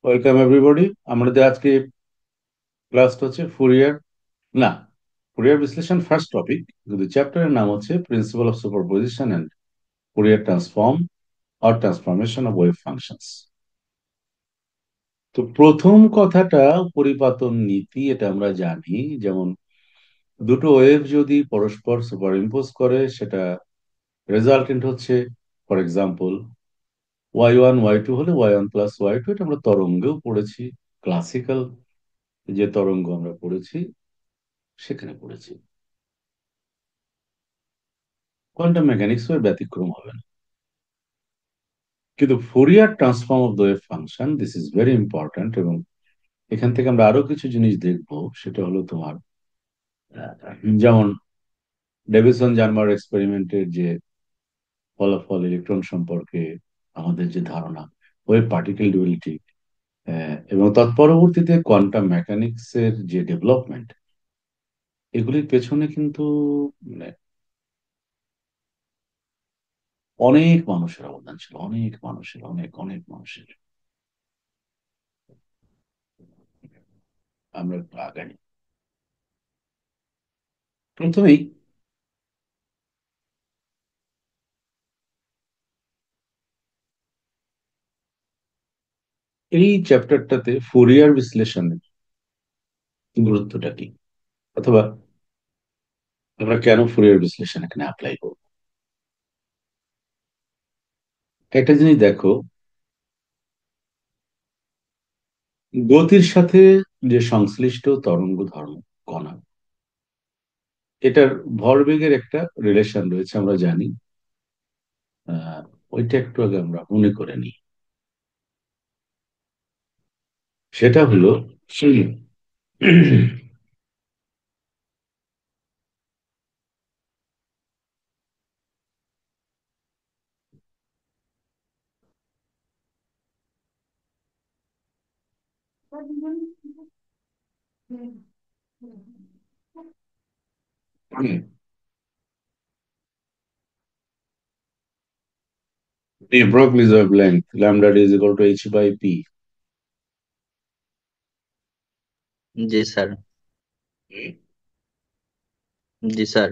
Welcome everybody. আমাদের আজকে ক্লাসটা হচ্ছে ফুরিয়ার, না, ফুরিয়ার বিশ্লেষণ ফার্স্ট টপিক, কিন্তু চ্যাপ্টারের নাম হচ্ছে principal of superposition and Fourier transform or transformation of wave functions. তো প্রথম কথাটা পরিপাতন নীতি, এটা আমরা জানি। যেমন দুটো ওয়েভ যদি পরস্পর সুপার ইম্পোজ করে, সেটা রেজাল্টেন্ট হচ্ছে, ফর এক্সাম্পল, ওয়াই 1 ওয়াই 2 হলে y1 + y2, এটা আমরা তরঙ্গেও পড়েছি। ক্লাসিক্যাল যে তরঙ্গ আমরা পড়েছি সেখানে পড়েছি। কোয়ান্টাম মেকানিক্স এর ব্যতিক্রম হবে না। কিন্তু Fourier transform of the wave function, this is very important. এবং এখান থেকে আমরা আরো কিছু জিনিস দেখব। সেটা হলো তোমার যেমন ডেভিসন জার্মার এক্সপেরিমেন্টের যে ফলাফল, ইলেকট্রন সম্পর্কে আমাদের যে ধারণা, ওয়েভ পার্টিকেল ডুয়ালিটি, এবং তৎপরবর্তীতে কোয়ান্টাম মেকানিক্স এর যে ডেভেলপমেন্ট, এগুলির পেছনে কিন্তু মানে অনেক মানুষের অবদান ছিল, অনেক মানুষের, অনেক অনেক মানুষের। আমরা একটু আগাই। প্রথমেই এই চ্যাপ্টারটাতে ফুরিয়ার বিশ্লেষণের গুরুত্বটা কি, অথবা আমরা কেন ফুরিয়ার বিশ্লেষণ এখানে অ্যাপ্লাই করব। একটা জিনিস দেখো, গতির সাথে যে সংশ্লিষ্ট তরঙ্গ ধর্ম কণা, এটার ভরবেগের একটা রিলেশন রয়েছে, আমরা জানি। আহ ওইটা একটু আগে আমরা মনে করে নিই। সেটা হলো the Broglie's wavelength lambda d is equal to h by p। G sir. জি স্যার।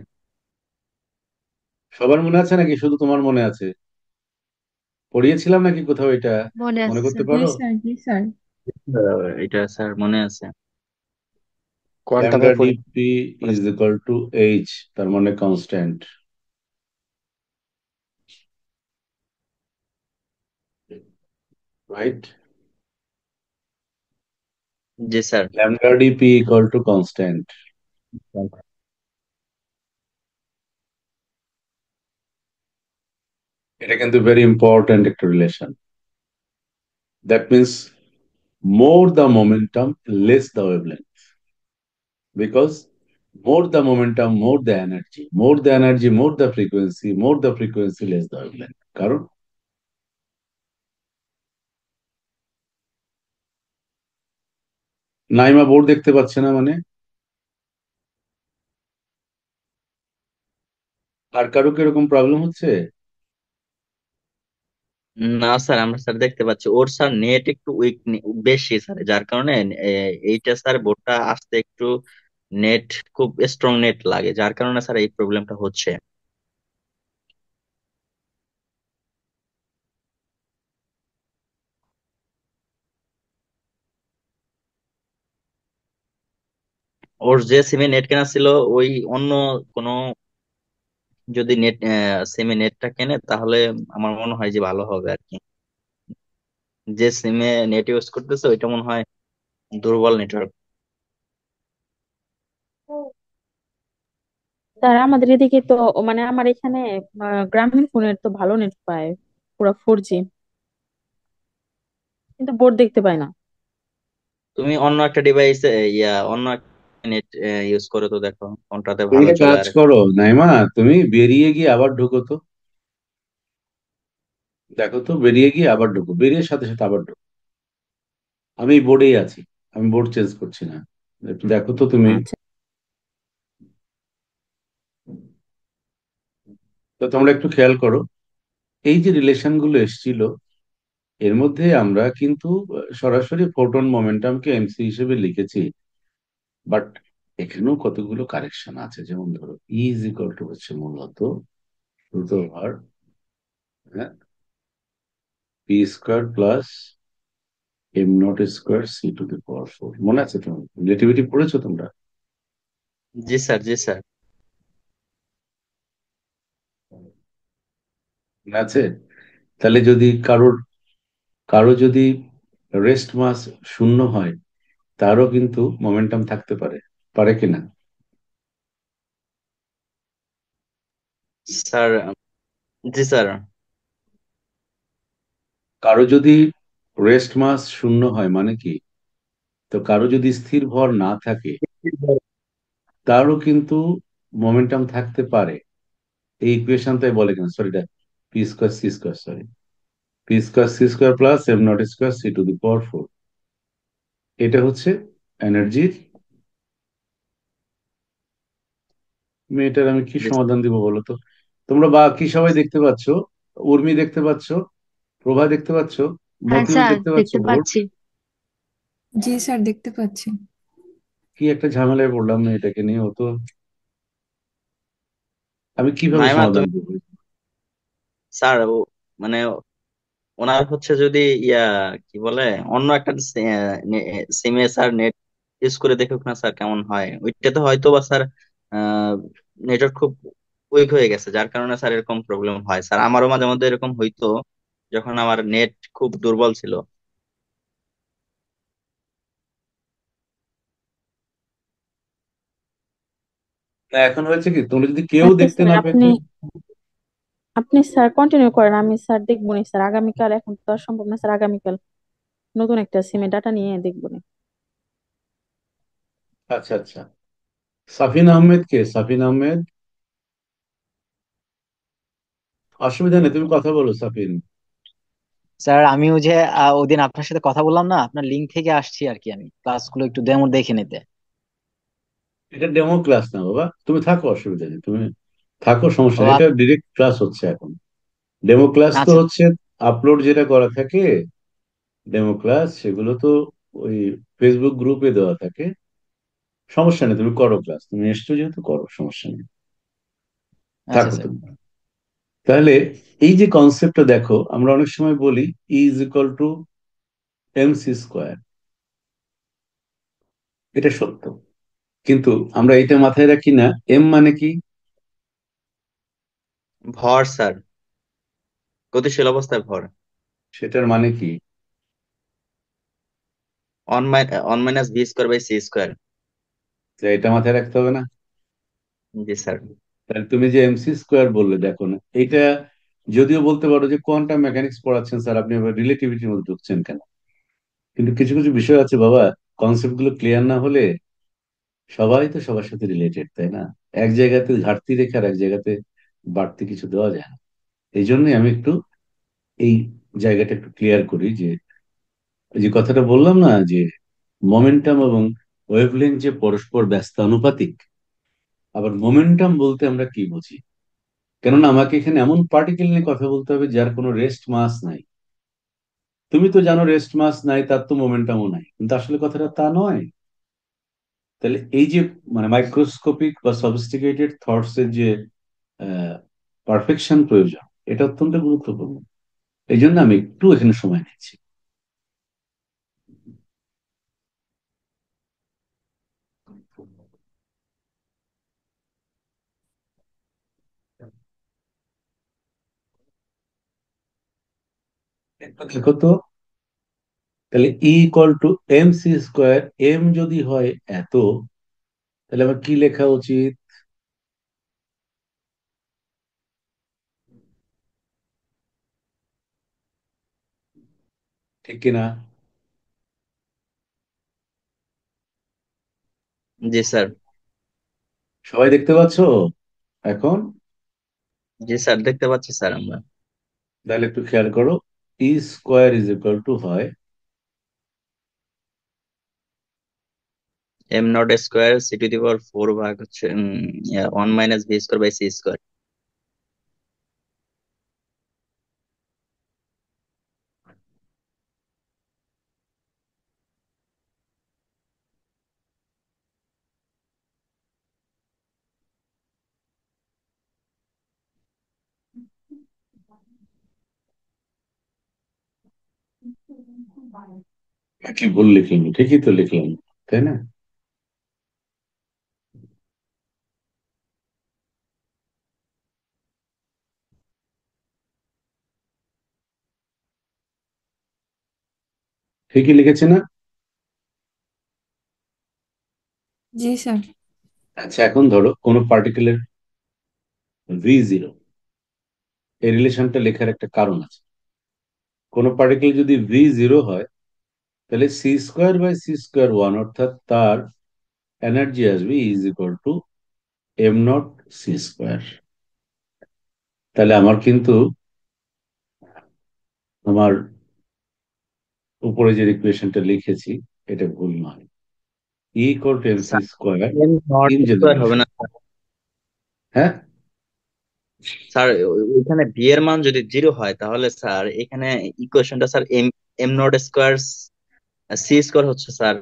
সবার মনে আছে নাকি শুধু তোমার মনে আছে? পড়িয়েছিলাম নাকি কোথাও এটা? মনে মনে আছে করতে স্যার। জি পারো? স্যার, জি স্যার। এটা স্যার মনে আছে। lambda কোয়ান্টামে dp is পড়েছেন। equal to h, তার মানে constant, right? G sir. lambda dp equal to constant। এটা কিন্তু ভেরি ইম্পর্ট্যান্ট একটা relation. That means more the momentum, less the wavelength, because more the momentum, more the energy, more the energy, more the frequency, more the frequency, less the wavelength। কারণ Naima board দেখতে পাচ্ছে না মানে? আর কারো কি এরকম problem হচ্ছে? না স্যার, আমরা স্যার দেখতে পাচ্ছি ওর স্যার নেট একটু উইক বেশি স্যার, যার কারণে এইটা স্যার বোর্ডটা আসতে একটু নেট খুব স্ট্রং নেট লাগে, যার কারণে স্যার এই প্রবলেমটা হচ্ছে। ওর যে সিমে নেট কেনা ছিল, ওই অন্য কোনো যদি নেট সিমে নেটটা কেনে তাহলে আমার মনে হয় যে ভালো হবে আর কি। যে সিমে নেট ইউজ করতেছে ওইটা মনে হয় দুর্বল নেটওয়ার্ক। স্যার আমাদের এদিকে তো মানে আমার এখানে গ্রামীণ ফোনের তো ভালো নেট পায়, পুরো 4G, কিন্তু বোর্ড দেখতে পাই না। তুমি অন্য একটা ডিভাইসে অন্য নেট ইউজ করে তো দেখো কোনটাতে তুমি ভালো একটা চলে কাজ আর কি। করো নাইমা, তুমি বেরিয়ে গিয়ে আবার ঢুকো তো। দেখো তো, বেরিয়ে গিয়ে আবার ঢুকো, বেরিয়ে সাথে সাথে আবার ঢুকো। আমি বোর্ডেই আছি, আমি বোর্ড চেঞ্জ করছি না। একটু দেখো তো তুমি। আচ্ছা। তো তোমরা একটু খেয়াল করো, এই যে রিলেশন গুলো এসেছিল, এর মধ্যে আমরা কিন্তু সরাসরি ফোটন মোমেন্টামকে এমসি হিসেবে লিখেছি, বাট এখানেও কতগুলো কারেকশন আছে। যেমন ধরো ই ইজ ইকুয়াল টু হচ্ছে মূলত root over P square plus M not square C to the power four. মনে আছে? তোমার রিলেটিভিটি পড়েছো তোমরা? জি স্যার, জি স্যার। মনে আছে? তাহলে যদি কারোর কারো যদি রেস্ট মাস শূন্য হয়, তারও কিন্তু মোমেন্টাম থাকতে পারে, পারে কিনা? স্যার, জি স্যার। কারো যদি রেস্ট মাস শূন্য হয় মানে কি, তো কারো যদি স্থির ভর না থাকে, তারও কিন্তু মোমেন্টাম থাকতে পারে। এই ইকুয়েশন তাই বলে কিনা, sorry, P square C square, sorry, P square C square plus M not square C to the power four. এটা হচ্ছে এনার্জির। মেয়েটার আমি কি জি সমাধান দিব বলো তো? তোমরা বা কি সবাই দেখতে পাচ্ছ? উর্মি দেখতে পাচ্ছ, প্রভা দেখতে পাচ্ছ, হ্যাঁ মফিউল স্যার, দেখতে পাচ্ছ দেখতে বোর্ড? পাচ্ছি। জি স্যার, দেখতে পাচ্ছি। কি একটা ঝামেলায় পড়লাম মেয়েটাকে নিয়ে, ও তো, আমি কিভাবে মাইমা, সমাধান তুমি করবো? স্যার মানে ওনার হচ্ছে যদি ইয়া কি বলে, অন্য একটা সিমে স্যার নেট ইউজ করে দেখুক না স্যার, কেমন হয়। ওইটাতে হয়তো বা স্যার নেটওয়ার্ক খুব উইক হয়ে গেছে, যার কারণে স্যার এরকম প্রবলেম হয়। স্যার আমারও মাঝে মধ্যে এরকম হইতো যখন আমার নেট খুব দুর্বল ছিল। না, এখন হয়েছে কি, তোমরা যদি কেউ আচ্ছা দেখতে স্যার, না আপনি পেতে। আপনি স্যার কন্টিনিউ করেন, আমি স্যার দেখবো না স্যার আগামীকাল। এখন তো আর সম্ভব না স্যার, আগামীকাল নতুন একটা সিমে ডাটা নিয়ে দেখবো না। আচ্ছা আচ্ছা, সাফিন আহমেদ কে? সাফিন আহমেদ, অসুবিধা নেই, তুমি কথা বলো সাফিন। স্যার আমি ওই যে ওদিন আপনার সাথে কথা বললাম না, আপনার লিঙ্ক থেকে আসছি আর কি, আমি ক্লাসগুলো একটু ডেমো দেখে নিতে। এটা ডেমো ক্লাস না বাবা, তুমি থাকো, অসুবিধা নেই, তুমি থাকো, সমস্যা ও নেই। এটা ডিরেক্ট ক্লাস হচ্ছে এখন। ডেমো ক্লাস তো আচ্ছা। হচ্ছে আপলোড যেটা করা থাকে, ডেমো ক্লাস সেগুলো তো ওই ফেসবুক গ্রুপে দেওয়া থাকে। সমস্যা নেই, তুমি করো ক্লাস, তুমি এসছো যেহেতু করো, সমস্যা নেই, আচ্ছা থাকো স্যার। তুমি। তাহলে এই যে কনসেপ্টটা দেখো, আমরা অনেক সময় বলি E is equal to M C square, এটা সত্য। কিন্তু আমরা এটা মাথায় রাখি না, এম মানে কি। ভর স্যার, গতিশীল অবস্থায় ভর। সেটার মানে কি? One minus V square by C square. তো এটা মাথায় রাখতে হবে না? জি স্যার। তাহলে তুমি যে এমসি স্কোয়ার বললে, দেখো না এইটা, যদিও বলতে পারো যে কোয়ান্টাম মেকানিক্স পড়াচ্ছেন স্যার, আপনি আবার রিলেটিভিটির মধ্যে ঢুকছেন কেন? কিন্তু কিছু কিছু বিষয় আছে বাবা, কনসেপ্ট গুলো ক্লিয়ার না হলে, সবাই তো সবার সাথে রিলেটেড, তাই না? এক জায়গাতে ঘাটতি রেখে আর এক জায়গাতে বাড়তি কিছু দেওয়া যায় না। এই জন্যই আমি একটু এই জায়গাটা একটু ক্লিয়ার করি, যে এই যে কথাটা বললাম না, যে মোমেন্টাম এবং ওয়েভলেন্থ যে পরস্পর ব্যস্তানুপাতিক। আবার মোমেন্টাম বলতে আমরা কি বুঝি? কেননা আমাকে এখানে এমন পার্টিকেল নিয়ে কথা বলতে হবে যার কোনো রেস্ট মাস নাই। তুমি তো জানো রেস্ট মাস নাই, তার তো মোমেন্টামও নাই, কিন্তু আসলে কথাটা তা নয়। তাহলে এই যে মানে মাইক্রোস্কোপিক বা সফিস্টিকেটেড থটস এর যে পারফেকশন প্রয়োজন, এটা অত্যন্ত গুরুত্বপূর্ণ। এই জন্য আমি একটু এখানে সময় নিচ্ছি। একটু দেখো তো, তাহলে E equal to M C square, M যদি হয় এত, তাহলে আমার কি লেখা উচিত? ঠিক কিনা? জি স্যার। সবাই দেখতে পাচ্ছ এখন? জি স্যার, দেখতে পাচ্ছি স্যার আমরা। তাহলে একটু খেয়াল করো, E square is equal to হয়, M not square C to the power four ভাগ হচ্ছে one minus V square by C square. কি ভুল লিখলাম? ঠিকই তো লিখলাম, তাই না? ঠিকই লিখেছে না? জি স্যার। আচ্ছা, এখন ধরো কোনো পার্টিকুলার V0, এই রিলেশনটা লেখার একটা কারণ আছে। কোনো পার্টিকেল যদি V0 হয়, তাহলে C² / C²(1), অর্থাৎ তার এনার্জি আসবে E = m0 c²। তাহলে আমার কিন্তু আমার উপরে যে ইকুয়েশনটা লিখেছি এটা ভুল নয়। E = mc², m naught in square হবে জেনারেশন। না স্যার? হ্যাঁ, স্যার ওইখানে ভি এর মান যদি জিরো হয় তাহলে স্যার এখানে ইকুয়েশনটা sir m m not square C square হচ্ছে স্যার।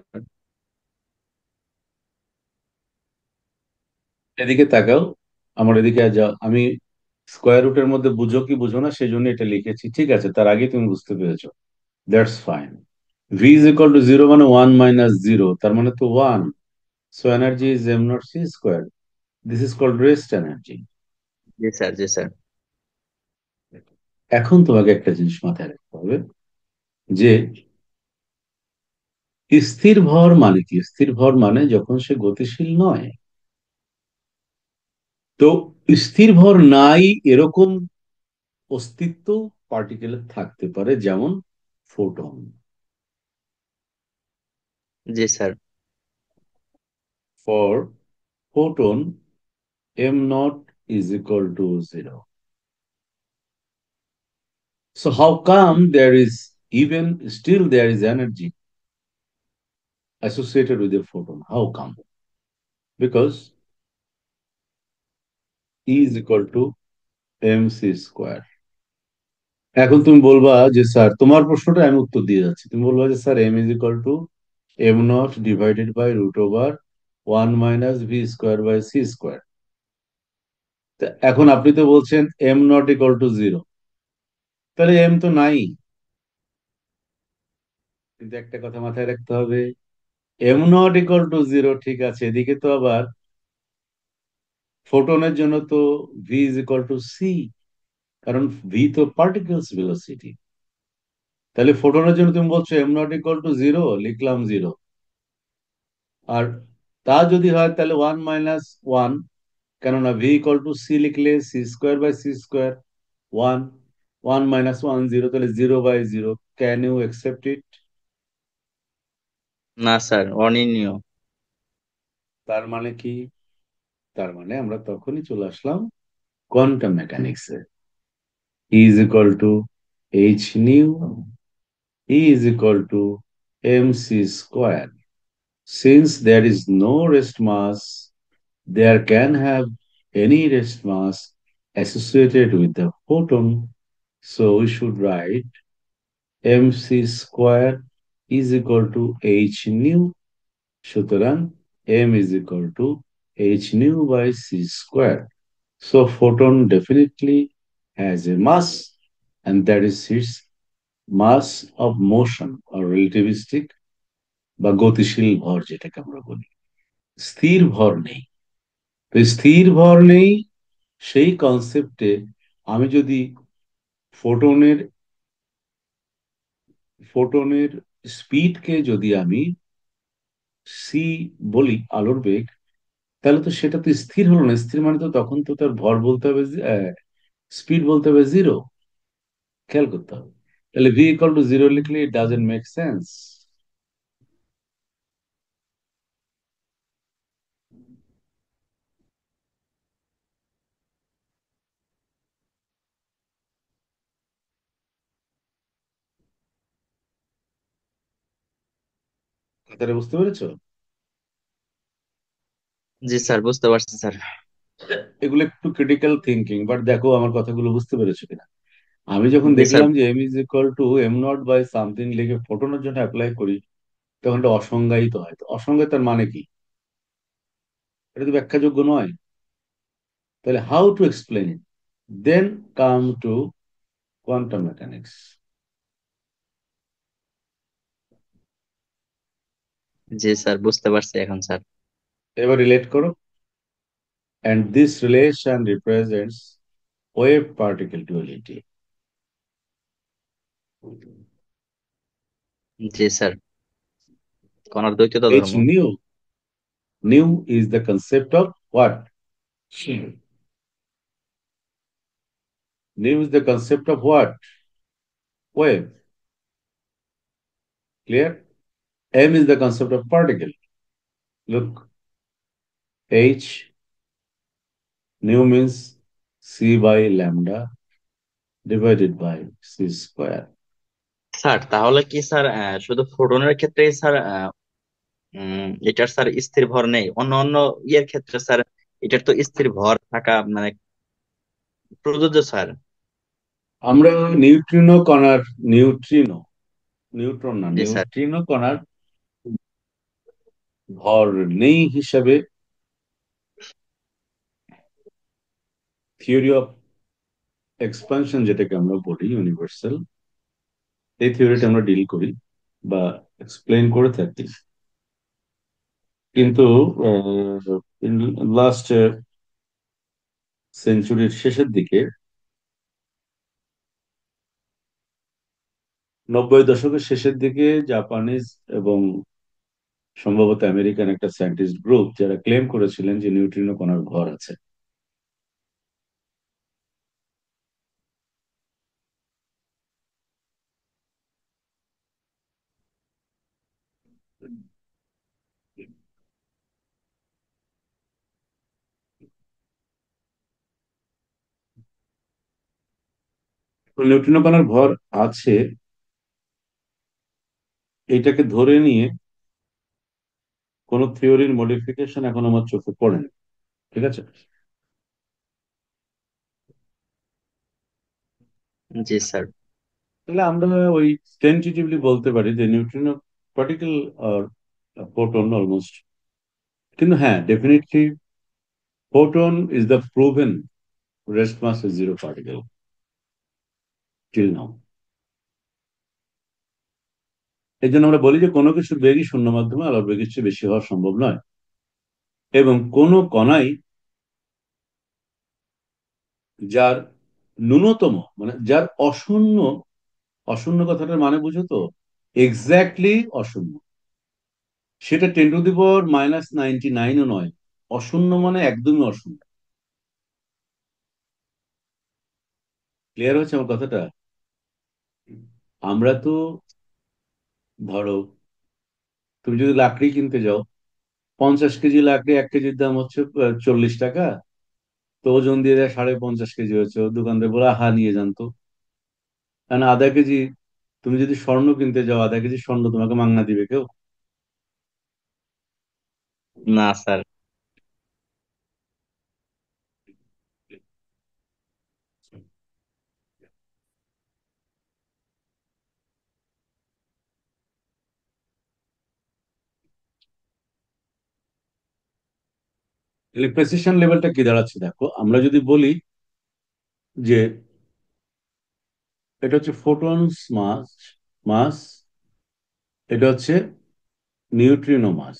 এদিকে তাকাও, আমার এদিকে যাও। আমি স্কোয়ার রুটের মধ্যে বুঝো কি বুঝো না সেই জন্য এটা লিখেছি, ঠিক আছে? তার আগে তুমি বুঝতে পেরেছো, দ্যাটস ফাইন। V = 0 মানে 1 - 0, তার মানে তো 1। So energy is m0 c²। This is called rest energy. জি স্যার, জি স্যার। এখন তোমাকে একটা জিনিস মাথায় রাখতে হবে যে স্থির ভর মানে কি? স্থির ভর মানে যখন সে গতিশীল নয়। তো স্থির ভর নাই এরকম অস্তিত্ব পার্টিকেলের থাকতে পারে, যেমন photon. G sir. For photon, m0 = 0. So how come there is even still there is energy associated with a photon? How come? Because E = mc²। এখন তুমি বলবা যে স্যার, তোমার প্রশ্নটা আমি উত্তর দিয়ে যাচ্ছি, তুমি বলবা যে স্যার m m0 / (1 - v²/c²)। এখন আপনি তো বলছেন m0 = 0, তাহলে এম তো নাই। কিন্তু একটা কথা মাথায় রাখতে হবে, m0 = 0 ঠিক আছে, এদিকে তো আবার ফোটনের জন্য তো v = c, কারণ ভি তো পার্টিকেলস ভেলোসিটি। তাহলে ফোটনের জন্য তুমি বলছো m0 = 0, লিখলাম 0। আর তা যদি হয় তাহলে 1 - 1, কেননা v = c লিখলে c²/c², 1, 1 - 1 0, তাহলে 0/0। Can you accept it? না স্যার, অনির্ণীয়। তার মানে কি? তার মানে আমরা তখনই চলে আসলাম quantum মেকানিক্সে। E = h nu, E = mc². Since there is no rest mass, there can have any rest mass associated with the photon. So we should write mc² is equal to h nu. সুতরাং m is equal to h nu by c². So photon definitely has a mass, and that is its mass of motion or relativistic বা গতিশীল ভর যেটাকে আমরা বলি। স্থির ভর নেই। তো স্থির ভর নেই সেই কনসেপ্টে আমি যদি ফোটনের ফোটনের স্পিডকে যদি আমি সি বলি, আলোর বেগ, তাহলে তো সেটা তো স্থির হলো না। স্থির মানে তো তখন তো তার ভর বলতে হবে, স্পিড বলতে হবে 0। খেয়াল করতে হবে। তাহলে v = 0 লিখলে ইট ডাজন্ট মেক সেন্স। কথাটা বুঝতে পেরেছো? জি স্যার, বুঝতে পারছি স্যার। এগুলো একটু ক্রিটিক্যাল থিঙ্কিং, বাট দেখো আমার কথাগুলো বুঝতে পেরেছো কিনা। আমি যখন জি স্যার। দেখলাম যে m = m0/something লিখে ফোটনের জন্য অ্যাপ্লাই করি, তখন এটা অসংজ্ঞায়িত হয়। তো অসংজ্ঞায়িতার মানে কি? এটা তো ব্যাখ্যাযোগ্য নয়। তাহলে how to explain it? Then come to quantum mechanics. G sir, বুঝতে পারছি এখন স্যার। এবার রিলেট করো, and this relation represents wave particle duality. G sir, কণার দ্বৈততা H ধর্ম। nu is the concept of what? Nu is the concept of what? Wave. Clear? M is the concept of particle. Look, H nu means C by lambda divided by C square. Sir তাহলে কি sir শুধু ফোটনের ক্ষেত্রেই sir এটার sir স্থির ভর নেই, অন্য অন্য ইয়ের ক্ষেত্রে স্যার এটার তো স্থির ভর থাকা মানে প্রযোজ্য স্যার। আমরা নিউট্রিনো কণার নিউট্রিনো নিউট্রন না জি স্যার। নিউট্রিনো কণার ভর নেই হিসাবে থিওরি অফ এক্সপানশন যেটাকে আমরা বলি ইউনিভার্সাল, এই থিওরিটা আমরা ডিল করি বা এক্সপ্লেন করে থাকি। কিন্তু লাস্ট সেঞ্চুরির শেষের দিকে 90 দশকের শেষের দিকে জাপানিজ এবং সম্ভবত আমেরিকান একটা সায়েন্টিস্ট গ্রুপ যারা ক্লেম করেছিলেন যে নিউট্রিনো কণার ভর আছে। নিউট্রিনো কণার ভর আছে এইটাকে ধরে নিয়ে কোনো থিওরির মডিফিকেশন এখন আমার চোখে পড়েনি। ঠিক আছে, জি স্যার। তাহলে আমরা ওই টেন্টেটিভলি বলতে পারি যে নিউট্রিনো পার্টিকেল আর প্রোটন অলমোস্ট, কিন্তু হ্যাঁ definitely proton is the proven rest mass is zero particle till now. এই জন্য আমরা বলি যে কোনো কিছুর বেগই শূন্য মাধ্যমে আলোর বেগের চেয়ে বেশি হওয়া সম্ভব নয়, এবং কোনো কণাই যার ন্যূনতম মানে যার অশূন্য, অশূন্য কথাটার মানে বুঝো তো, এক্স্যাক্টলি অশূন্য, সেটা 10⁻⁹ও নয়, অশূন্য মানে একদমই অশূন্য। ক্লিয়ার হচ্ছে আমার কথাটা? আমরা তো ধরো তুমি যদি লাকড়ি কিনতে যাও, 50 কেজি লাকড়ি 1 কেজির দাম হচ্ছে 40 টাকা, তো ওজন দিয়ে দেয় 50.5 কেজি হচ্ছে, ও দোকানদার বলে আহা নিয়ে যান তো। কারণ আধা কেজি, তুমি যদি স্বর্ণ কিনতে যাও, আধা কেজি স্বর্ণ তোমাকে মাংনা দিবে কেউ? না স্যার। প্রেসিশন লেভেলটা কি দাঁড়াচ্ছে দেখো, আমরা যদি বলি যে এটা হচ্ছে ফোটনস মাস, মাস এটা হচ্ছে neutrino mass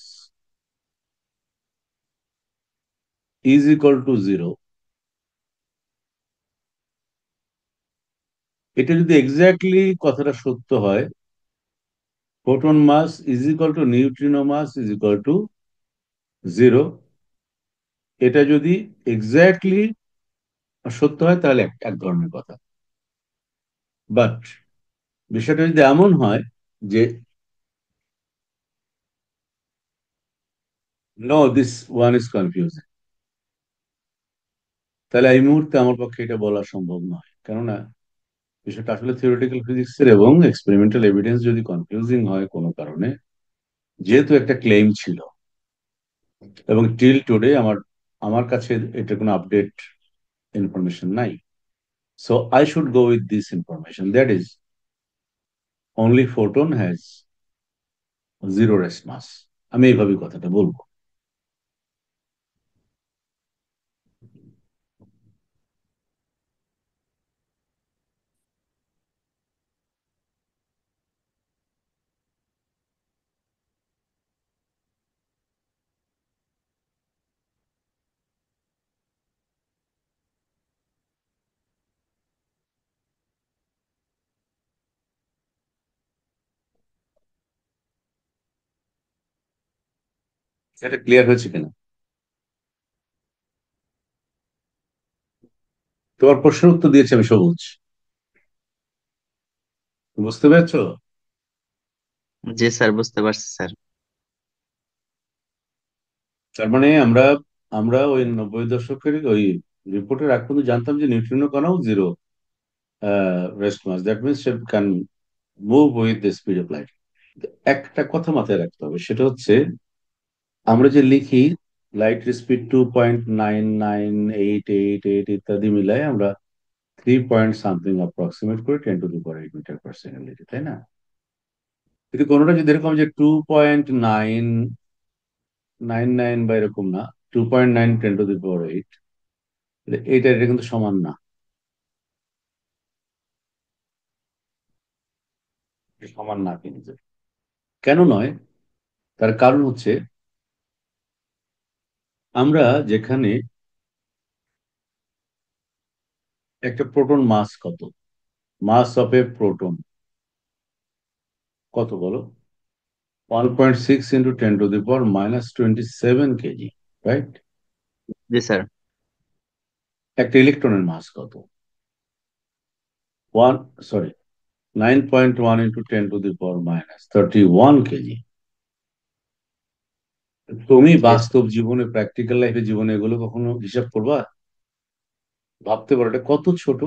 is equal to zero, এটা যদি এক্স্যাক্টলি কথাটা সত্য হয়, photon mass is equal to neutrino mass is equal to zero, এটা যদি এক্স্যাক্টলি সত্য হয় তাহলে এক এক ধরনের কথা। বাট বিষয়টা যদি এমন হয় যে no this one is confusing, তাহলে এই মুহূর্তে আমার পক্ষে এটা বলা সম্ভব নয়। কেননা বিষয়টা আসলে থিওরিটিক্যাল ফিজিক্সের এবং এক্সপেরিমেন্টাল এভিডেন্স যদি কনফিউজিং হয় কোনো কারণে, যেহেতু একটা ক্লেম ছিল এবং টিল টুডে আমার আমার কাছে এটা কোনো আপডেট ইনফরমেশন নাই, so I should go with this information that is only photon has zero rest mass. আমি এইভাবেই কথাটা বলবো। এটা ক্লিয়ার হয়েছে কিনা? তোমার প্রশ্নের উত্তর দিয়েছি আমি সবুজ, বুঝতে পেরেছো? জি স্যার, বুঝতে পারছি স্যার। তার মানে আমরা আমরা ওই 90 দশকের ওই রিপোর্টের আগ পর্যন্ত জানতাম যে নিউট্রিনো কণাও zero rest mass, that means it can move with the speed of light. একটা কথা মাথায় রাখতে হবে, সেটা হচ্ছে আমরা যে লিখি লাইট স্পিড 2.9988 ইত্যাদি মিলাই আমরা 3 পয়েন্ট সামথিং অ্যাপ্রক্সিমেট করে 10⁻⁸ লিখি, তাই না? কিন্তু কোনোটা যদি এরকম যে 2.999 বা এরকম না, 2.9 10⁻⁸, এটা কিন্তু সমান না, এটা সমান না কিন্তু। কেন নয়? তার কারণ হচ্ছে আমরা যেখানে একটা প্রোটন মাস কত, মাস অফ এ প্রোটন কত বলো? 1.6 × 10⁻⁻27 কেজি, রাইট? জি স্যার। একটা ইলেকট্রনের মাস কত? ওয়ান, সরি, 9.1 × 10⁻⁻31 তুমি জি স্যার। বাস্তব জীবনে, প্র্যাকটিক্যাল লাইফে, জীবনে এগুলো কখনো হিসাব করবা? ভাবতে পারো এটা কত ছোট।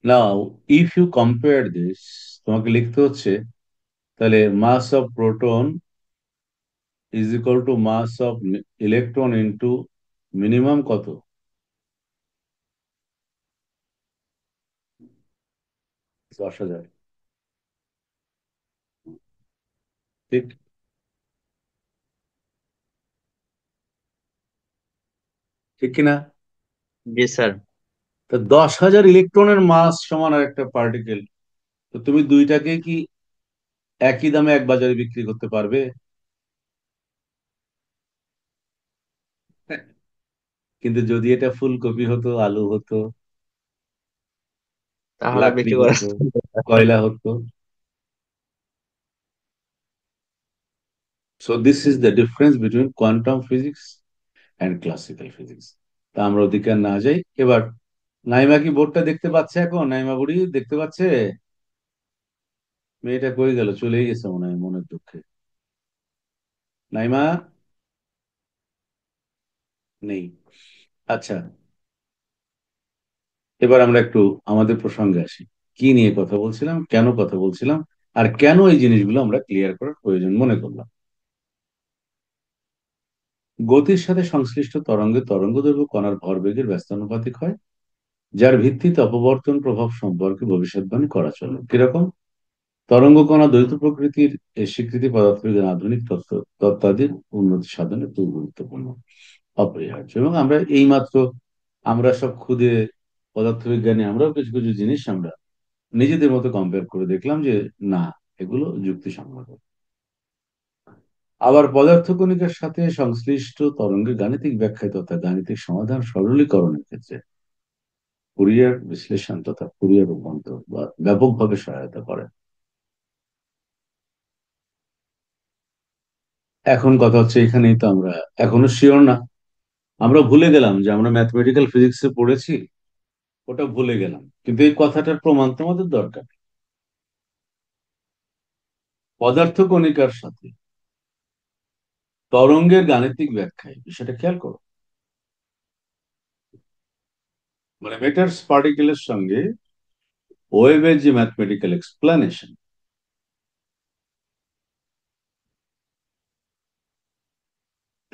Now if you compare this, তোমাকে লিখতে হচ্ছে তাহলে mass of proton is equal to mass of electron into minimum কত? 10,000। ঠিক, ঠিক কিনা? জি স্যার। তা 10,000 ইলেকট্রনের মাস সমান আর একটা পার্টিকেল, তো তুমি দুইটাকে কি একই দামে এক বাজারে বিক্রি করতে পারবে? কিন্তু যদি এটা ফুলকপি হতো, আলু হতো, তাহলে লাকড়ি বিক্রি করা হতো, কয়লা হতো, so this is the difference between quantum physics and classical physics. তা আমরা ওদিকে আর না যাই এবার। নাইমা কি বোর্ডটা দেখতে পাচ্ছে এখন? নাইমা বুড়ি দেখতে পাচ্ছে? মেয়েটা কই গেল? চলেই গেছে মনে হয়, মনের দুঃখে। নাইমা নেই। আচ্ছা, এবার আমরা একটু আমাদের প্রসঙ্গে আসি। কি নিয়ে কথা বলছিলাম, কেন কথা বলছিলাম, আর কেন এই জিনিসগুলো আমরা ক্লিয়ার করার প্রয়োজন মনে করলাম? গতির সাথে সংশ্লিষ্ট তরঙ্গের তরঙ্গদৈর্ঘ্য কণার ভরবেগের ব্যস্তানুপাতিক হয়, যার ভিত্তিতে অপবর্তন প্রভাব সম্পর্কে ভবিষ্যৎবাণী করা চলে। কিরকম? তরঙ্গ কণা দ্বৈত প্রকৃতির এই স্বীকৃতি পদার্থবিজ্ঞান আধুনিক তত্ত্বাদির উন্নতি সাধনে খুব গুরুত্বপূর্ণ, অপরিহার্য। এবং আমরা এইমাত্র আমরা সব খুদে পদার্থবিজ্ঞানী, আমরাও কিছু কিছু জিনিস আমরা নিজেদের মতো কম্পেয়ার করে দেখলাম যে না, এগুলো যুক্তিসঙ্গত। আবার পদার্থকণিকার সাথে সংশ্লিষ্ট তরঙ্গের গাণিতিক ব্যাখ্যা তথা গাণিতিক সমাধান সরলীকরণের ক্ষেত্রে ফুরিয়ার বিশ্লেষণ তথা ফুরিয়ার রূপান্তর বা ব্যাপকভাবে সহায়তা করে। এখন কথা হচ্ছে, এখানেই তো আমরা এখনো শিওর না। আমরা ভুলে গেলাম যে আমরা ম্যাথমেটিক্যাল ফিজিক্সে পড়েছি, ওটা ভুলে গেলাম, কিন্তু এই কথাটার প্রমাণ তো আমাদের দরকার। পদার্থকণিকার সাথে তরঙ্গের গাণিতিক ব্যাখ্যায় বিষয়টা খেয়াল করো, মানে মেটারস পার্টিকেলের সঙ্গে ওয়েভের যে ম্যাথমেটিক্যাল এক্সপ্লানেশন,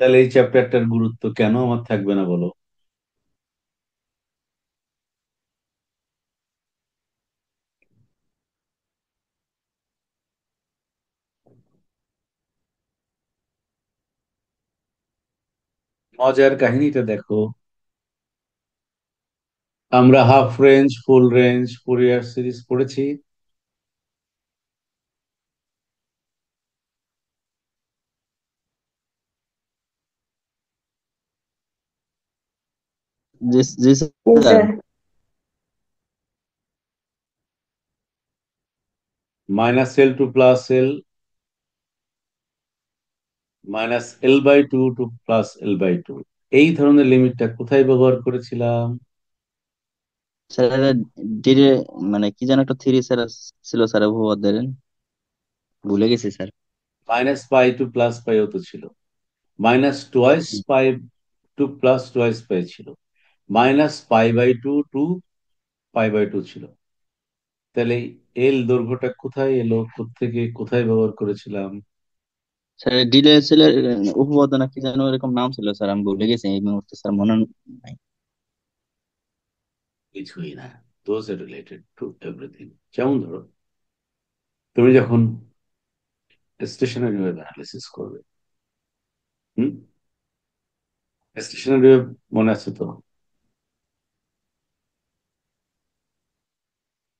তাহলে এই চ্যাপ্টারটার গুরুত্ব কেন আমার থাকবে না বলো? মজার কাহিনীটা দেখো, আমরা half range, full range, Fourier series পড়েছি। জি জি জি sir. Sir. Minus l to plus l, minus L by two two plus L by two, এই ধরনের লিমিটটা কোথায় ব্যবহার করেছিলাম? স্যার এটা ডিরে মানে কি যেন একটা থ্রি স্যার ছিল স্যার উপপাদ্যের, ভুলে গেছি sir. Minus pi to plus পাইও তো ছিল, minus twice pi to plus twice pi ছিল, minus pi by two to pi by two ছিল। তাহলে এল দৈর্ঘ্যটা কোথায় এলো, কোত্থেকে কোথায় ব্যবহার করেছিলাম? স্যার ডিলে ছিল উপপাদ্য না কি যেন এরকম নাম ছিল স্যার, আমি ভুলে গেছি এই মুহূর্তে স্যার, মনে নাই। কিছুই না, those are related to everything. যেমন ধরো, তুমি যখন স্টেশনারি ওয়েভ অ্যানালিসিস করবে, হুম, স্টেশনারি ওয়েভ মনে আছে তো?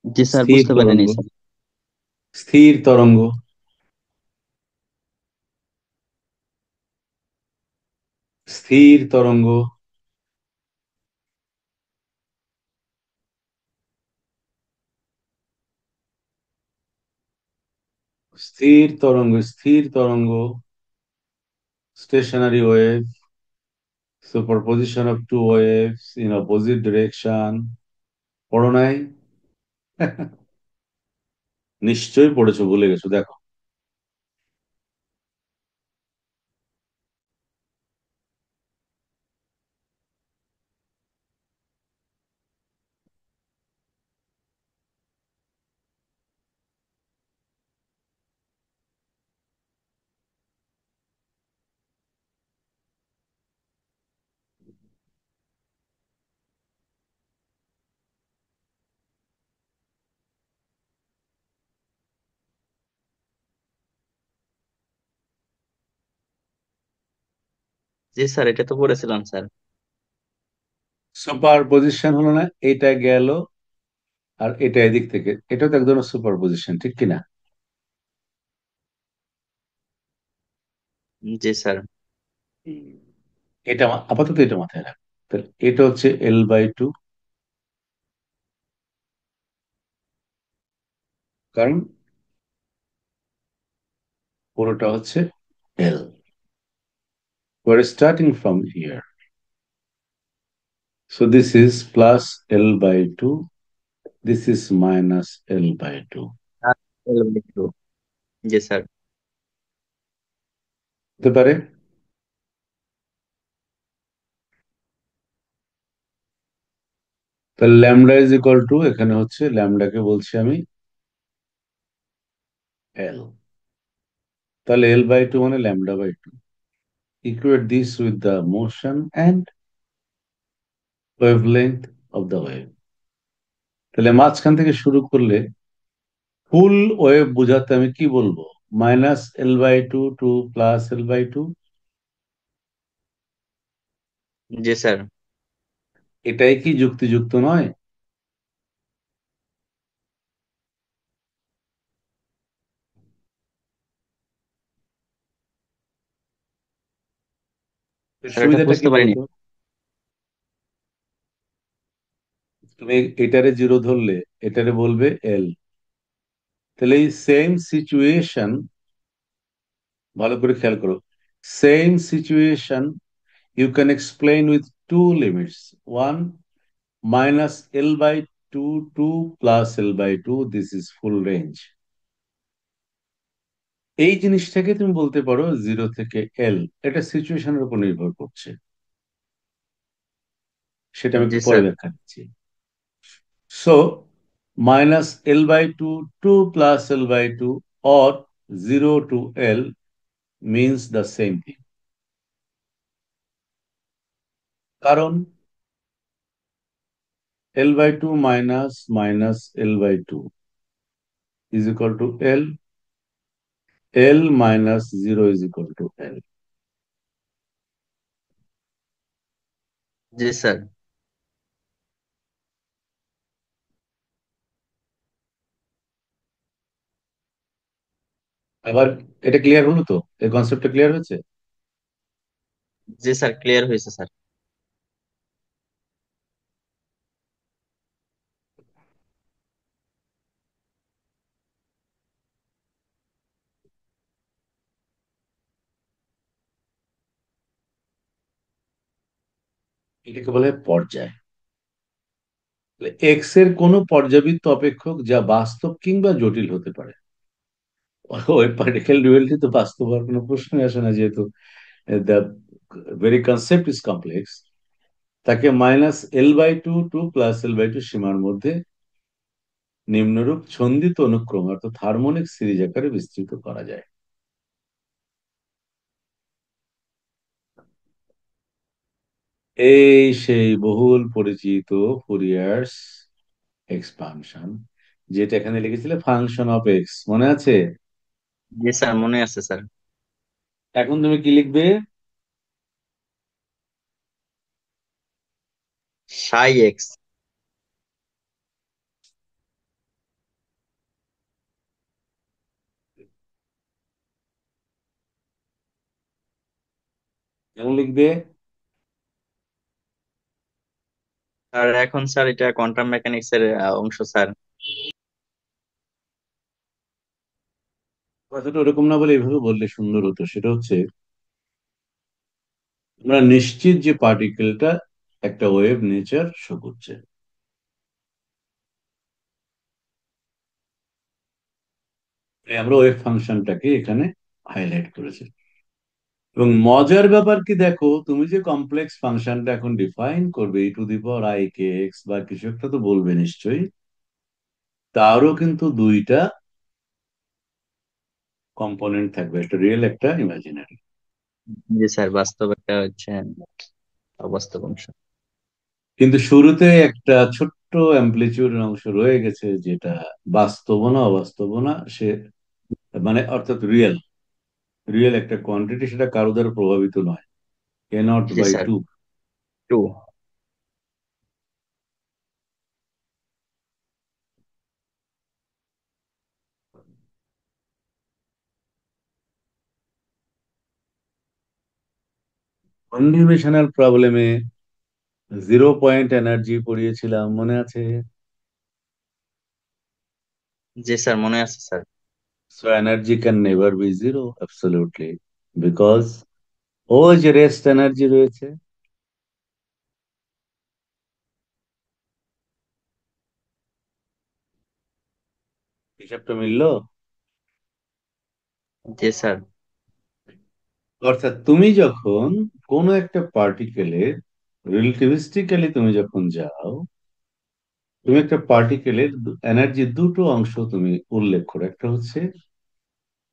জি স্যার, স্থির বুঝতে পারিনি তরঙ্গ, স্যার। স্থির তরঙ্গ, স্থির তরঙ্গ, স্থির তরঙ্গ, স্থির তরঙ্গ, stationary wave, superposition of two waves in opposite direction. পড়ো নাই? নিশ্চয়ই পড়েছো, ভুলে গেছো, দেখো। জি স্যার, এটা তো পড়েছিলাম স্যার। সুপারপজিশন হলো না, এটা গেল আর এটা এদিক থেকে, এটা তো এক ধরনের সুপারপজিশন, ঠিক কিনা? জি স্যার। হুম। এটা আপাতত এটা মাথায় রাখ। তাহলে এটা হচ্ছে এল বাই টু, কারণ পুরোটা হচ্ছে এল। We're starting from here. So this is plus L by 2. This is minus L by 2. G sir. হতে পারে? তাহলে ল্যামডা ইজ ইকুয়াল টু, এখানে হচ্ছে ল্যামডাকে বলছি আমি এল। তাহলে এল বাই টু মানে lambda by two. Equate this with the motion and wavelength of the wave. তাহলে মাঝখান থেকে শুরু করলে ফুল ওয়েভ বোঝাতে আমি কি বলবো? Minus L by two two plus L by two. জি স্যার। এটাই কি যুক্তিযুক্ত নয়? এর স্যার এটা সুবিধাটা কি বুঝতে পারিনি। বলতো? তুমি এটারে জিরো ধরলে এটারে বলবে এল। তাহলে এই সেম সিচুয়েশন, ভালো করে খেয়াল করো, same situation you can explain with two limits. One, minus L by two two plus L by two, this is full range. এই জিনিসটাকে তুমি বলতে পারো জিরো থেকে এল। এটা সিচুয়েশনের উপর নির্ভর করছে, সেটা আমি জি একটু পরে স্যার। ব্যাখ্যা দিচ্ছি। So minus L by 2, 2 plus L by 2 or 0 to L means the same thing. কারণ L by 2 minus L by 2 is equal to L. L minus 0 is equal to L. G sir. আবার এটা clear হলো তো? এই কনসেপ্টটা clear হয়েছে? জি sir, clear হয়েছে sir. এটাকে বলে পর্যায়। এক্স এর কোনো পর্যাবৃত্ত অপেক্ষক যা বাস্তব কিংবা জটিল হতে পারে। ওই পার্টিকেল ডুয়ালিটি তো বাস্তব হওয়ার কোনো প্রশ্নই আসে না, যেহেতু the very concept is complex. তাকে -L/2 +L/2 সীমার মধ্যে নিম্নরূপ ছন্দিত অনুক্রম অর্থাৎ হারমোনিক সিরিজ আকারে বিস্তৃত করা যায়। এই সেই বহুল পরিচিত ফুরিয়ার্স এক্সপানশন, যেটা এখানে লিখেছিলে ফাংশন অফ এক্স, মনে আছে? জি স্যার, মনে আছে স্যার। এখন তুমি কি লিখবে? সাই এক্স। এখন লিখবে। আর এখন স্যার এটা কোয়ান্টাম মেকানিক্স এর অংশ স্যার। কথাটা ওরকম না বলে এইভাবে বললে সুন্দর হতো। সেটা হচ্ছে, আমরা নিশ্চিত যে পার্টিকেলটা একটা ওয়েভ নেচার শো করছে। তাই আমরা ওয়েভ ফাংশনটাকে এখানে হাইলাইট করেছি। এবং মজার ব্যাপার কি দেখো, তুমি যে কমপ্লেক্স ফাংশনটা এখন ডিফাইন করবে, e⁻i⁴ বা কিছু একটা তো বলবে নিশ্চয়ই, তারও কিন্তু দুইটা কম্পোনেন্ট থাকবে, একটা রিয়েল একটা ইমাজিনারি। জি স্যার, বাস্তব একটা হচ্ছে অবাস্তব অংশ। কিন্তু শুরুতে একটা ছোট্ট অ্যাম্পলিচিউডের অংশ রয়ে গেছে, যেটা বাস্তব না অবাস্তব না, সে মানে অর্থাৎ রিয়েল, রিয়েল একটা কোয়ান্টিটি, সেটা কারো দ্বারা প্রভাবিত নয়, a naught g by sir. Two. Two. কনডিউমেশনাল প্রবলেমে জিরো পয়েন্ট এনার্জি পড়িয়েছিলাম, মনে আছে? জি স্যার, মনে আছে sir. So energy can never be zero, absolutely, because ও যে রেস্ট এনার্জি রয়েছে। হিসাবটা মিললো? জি স্যার। অর্থাৎ তুমি যখন কোনো একটা পার্টিকেলের রিলেটিভিস্টিক্যালি তুমি যখন যাও, তুমি একটা পার্টিকেলের এনার্জির দুটো অংশ তুমি উল্লেখ করো, একটা হচ্ছে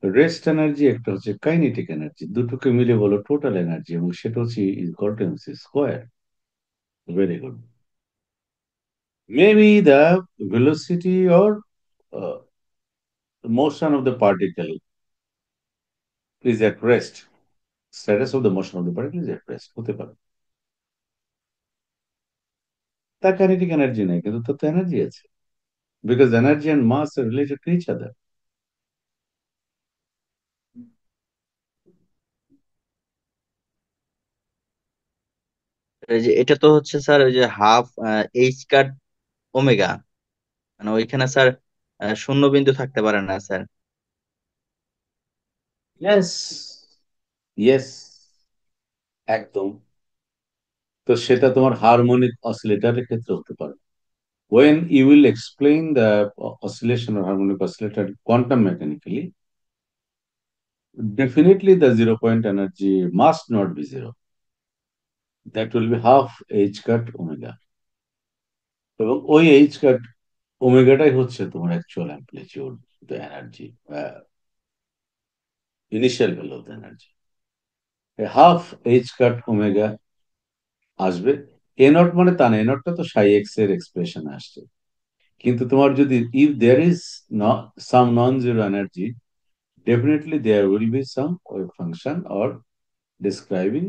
রেস্ট এনার্জি, একটা হচ্ছে কাইনেটিক এনার্জি, দুটোকে মিলে বলো টোটাল এনার্জি, এবং সেটা হচ্ছে equal to MC square. Very good. Maybe the velocity or motion of the particle is at rest. Status of the motion of the particle is at rest হতে পারে। তার kinetic energy নেই, কিন্তু তার তো এনার্জি আছে, because energy and mass are related to each other. এই যে এটা তো হচ্ছে স্যার ওই যে হাফ এইচ কাট ওমেগা, মানে ওইখানে স্যার শূন্য বিন্দু থাকতে পারে না স্যার। Yes, yes, একদম। তো সেটা তোমার হারমোনিক অসিলেটরের ক্ষেত্রে হতে পারে। When you will explain the oscillation or harmonic oscillator quantum mechanically, definitely the zero point energy must not be zero. That will be half h cut omega. এবং ওই h cut ওমেগাটাই হচ্ছে তোমার actual amplitude, the energy, initial value of the energy. Half H cut omega আসবে। এ not মানে তা না, এ নটটা তো সাই এক্স এর এক্সপ্রেশন আসছে। কিন্তু তোমার যদি if there is some non zero energy, definitely there will be some wave function or describing,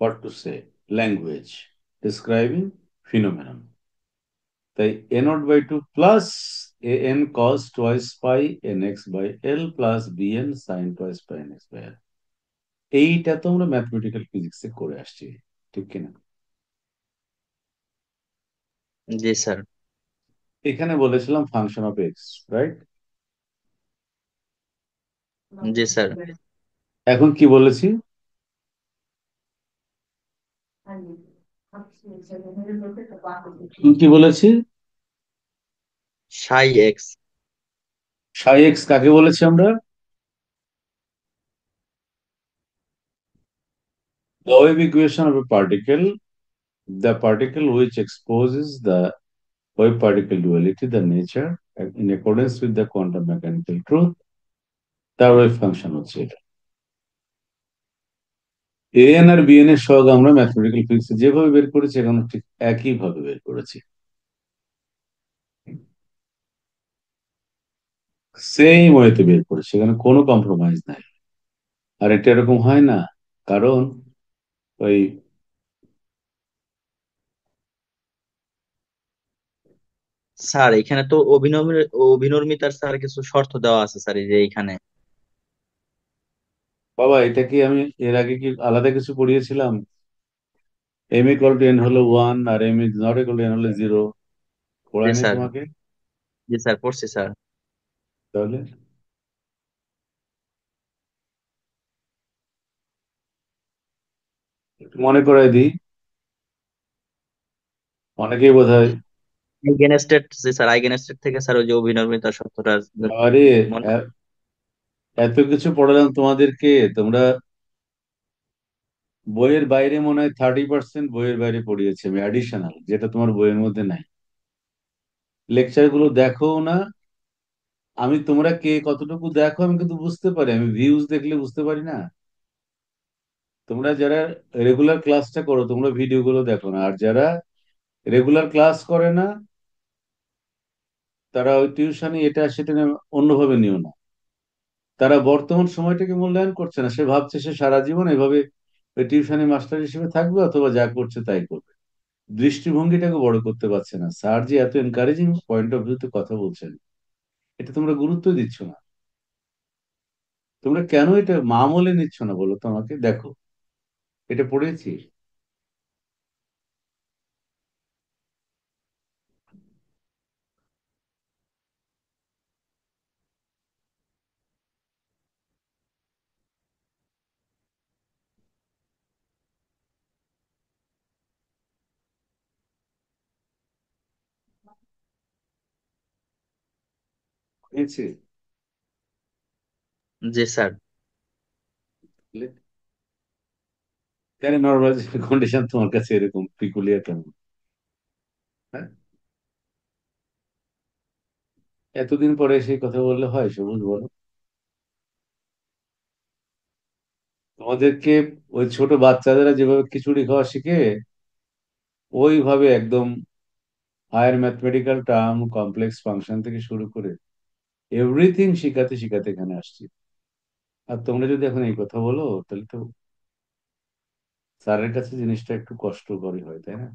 what to say, language describing phenomenon. তাই a0/2 plus an cos twice pi nx/L plus bn sin twice pi nx/L, এইটা তো আমরা mathematical ফিজিক্সে করে আসছি, ঠিক কিনা? জি স্যার। এখানে বলেছিলাম function of x, right? G sir. এখন কি বলেছি? কি কি বলেছি? সাই এক্স। সাই এক্স কাকে বলেছি আমরা? The wave equation of a particle, the particle which exposes the wave particle duality, the nature, in accordance with the quantum mechanical truth, তার ওয়েভ ফাংশন হচ্ছে এটা। এন আর বিএন এর সহগ আমরা ম্যাথমেটিক্যাল ফিজিক্সে যেভাবে বের করেছি এখন ঠিক একই ভাবে বের করেছি, সেম ওয়েতে বের করেছি, এখানে কোনো কম্প্রোমাইজ নাই। আর এটা এরকম হয় না, কারণ ওই স্যার এখানে তো অভিনর্মিতার স্যার কিছু শর্ত দেওয়া আছে স্যার, এই যে এখানে। বাবা, এটা কি আমি এর আগে কি আলাদা কিছু পড়িয়েছিলাম? এম ইকুয়াল টু এন হলো 1 আর M is not equal to N হলো 0, জি পড়ায় নাই স্যার। তোমাকে? জি স্যার, পড়ছি স্যার। তাহলে একটু মনে করাই দিই, অনেকেই বোধহয়। আইগেন স্টেট, জি স্যার, আইগেন স্টেট থেকে স্যার ওই যে অভিনর্মিতার শর্তটা আরে, মনে। এত কিছু পড়ালাম তোমাদেরকে, তোমরা বইয়ের বাইরে মনে হয় 30% বইয়ের বাইরে পড়িয়েছে আমি, অ্যাডিশনাল, যেটা তোমার বইয়ের মধ্যে নাই। লেকচার গুলো দেখো না, আমি তোমরা কে কতটুকু দেখো আমি কিন্তু বুঝতে পারি, আমি ভিউজ দেখলে বুঝতে পারি না। তোমরা যারা রেগুলার ক্লাসটা করো তোমরা ভিডিও গুলো দেখো না, আর যারা রেগুলার ক্লাস করে না তারা ওই টিউশনি এটা সেটা নিয়ে অন্যভাবে নিও না। তারা বর্তমান সময়টাকে মূল্যায়ন করছে না, সে ভাবছে সে সারা জীবন এভাবে ওই টিউশনি মাস্টার হিসেবে থাকবে অথবা যা করছে তাই করবে। দৃষ্টিভঙ্গিটাকে বড় করতে পারছে না। স্যার যে এত এনকারেজিং পয়েন্ট অফ ভিউতে কথা বলছেন, এটা তোমরা গুরুত্ব দিচ্ছ না। তোমরা কেন এটা মামলে নিচ্ছ না বলো তো আমাকে? দেখো, এটা পড়েছি। পড়েছি। জি স্যার। কেন নর্মাল কন্ডিশন তোমার কাছে এরকম পিকুলিয়ার কেন? হ্যাঁ, এতদিন পরে সেই কথা বললে হয় সবুজ, বলো? তোমাদেরকে ওই ছোট বাচ্চাদেরা যেভাবে খিচুড়ি খাওয়া শিখে, ওইভাবে একদম higher mathematical term, complex function থেকে শুরু করে এভরিথিং শিখাতে শিখাতে এখানে আসছি। আর তোমরা যদি এখন এই কথা বলো তাহলে তো স্যারের কাছে জিনিসটা একটু কষ্টকরই হয়, তাই না?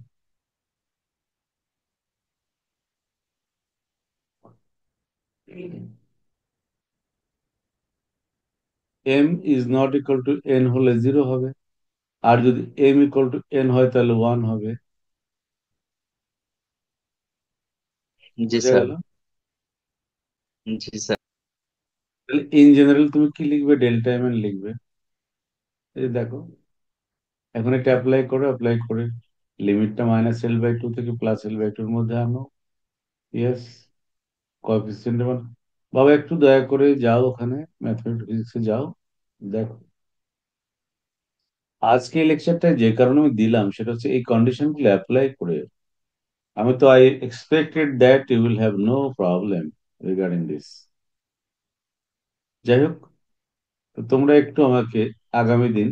M is not equal to N হলে 0 হবে, আর যদি এম ইকুয়াল টু এন হয় তাহলে 1 হবে। জি বোঝা স্যার। গেল? জি স্যার। তাহলে ইন জেনারেল তুমি কি লিখবে? ডেল্টা এম এন লিখবে। এই যে দেখো, এখন এটা অ্যাপ্লাই করো, অ্যাপ্লাই করে লিমিটটা -L/2 থেকে +L/2 এর মধ্যে আনো। ইয়েস, কোএফিসিয়েন্ট বাবা একটু দয়া করে যাও ওখানে, ম্যাথমেটিক্সে যাও, দেখো। আজকে এই লেকচারটা যে কারণে আমি দিলাম সেটা হচ্ছে এই কন্ডিশনগুলো অ্যাপ্লাই করে আমি তো I expected that you will have no problem regarding this. যাই হোক, তো তোমরা একটু আমাকে আগামী দিন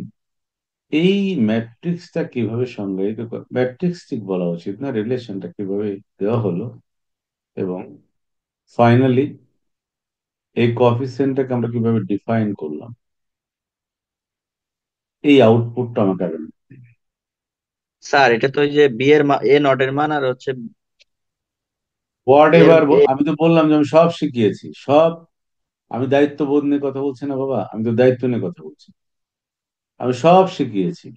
এই ম্যাট্রিক্সটা কিভাবে সংজ্ঞায়িত ম্যাট্রিক্স ঠিক বলা উচিত না, রিলেশনটা কিভাবে দেওয়া হলো, এবং ফাইনালি এই কোএফিসিয়েন্টটাকে আমরা কিভাবে ডিফাইন করলাম, এই আউটপুটটা আমাকে আগামী স্যার এটা তো ওই যে বি এর এ নট এর মান আর হচ্ছে হোয়াট এর এভার। এ। আমি তো বললাম যে আমি সব শিখিয়েছি, সব। আমি দায়িত্ববোধ নিয়ে কথা বলছি না বাবা, আমি তো দায়িত্ব নিয়ে কথা বলছি। আমি সব শিখিয়েছি,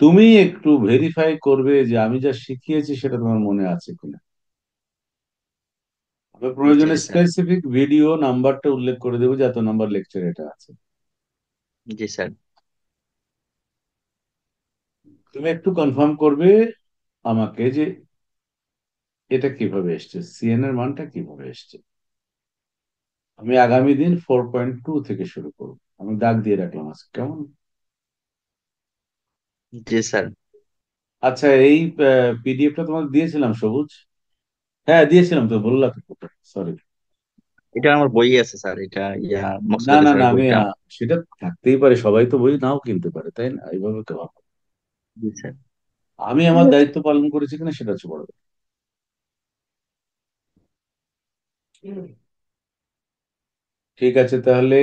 তুমি একটু ভেরিফাই করবে যে আমি যা শিখিয়েছি সেটা তোমার মনে আছে কিনা। আমি জি প্রয়োজনে স্যার। স্পেসিফিক ভিডিও নাম্বারটা উল্লেখ করে দেবো যে এত নাম্বার লেকচার এটা আছে। জি স্যার। তুমি একটু কনফার্ম করবে আমাকে যে এটা কিভাবে এসছে, সিএন এর মানটা কিভাবে এসছে। আমি আগামী দিন 4.2 থেকে শুরু করবো, আমি দাগ দিয়ে রাখলাম আজকে, কেমন? জি স্যার। আচ্ছা, এই পিডিএফটা তোমাকে দিয়েছিলাম সবুজ? হ্যাঁ দিয়েছিলাম, তো বললা তো, সরি। এটা আমার বই আছে স্যার, এটা না মকসুদ না না, স্যারের আমি বইটা। সেটা থাকতেই পারে, সবাই তো বই নাও কিনতে পারে, তাই না? এইভাবে তো হবে। জি স্যার। আমি আমার দায়িত্ব পালন করেছি কিনা সেটা হচ্ছে বড় কথা। ঠিক আছে তাহলে।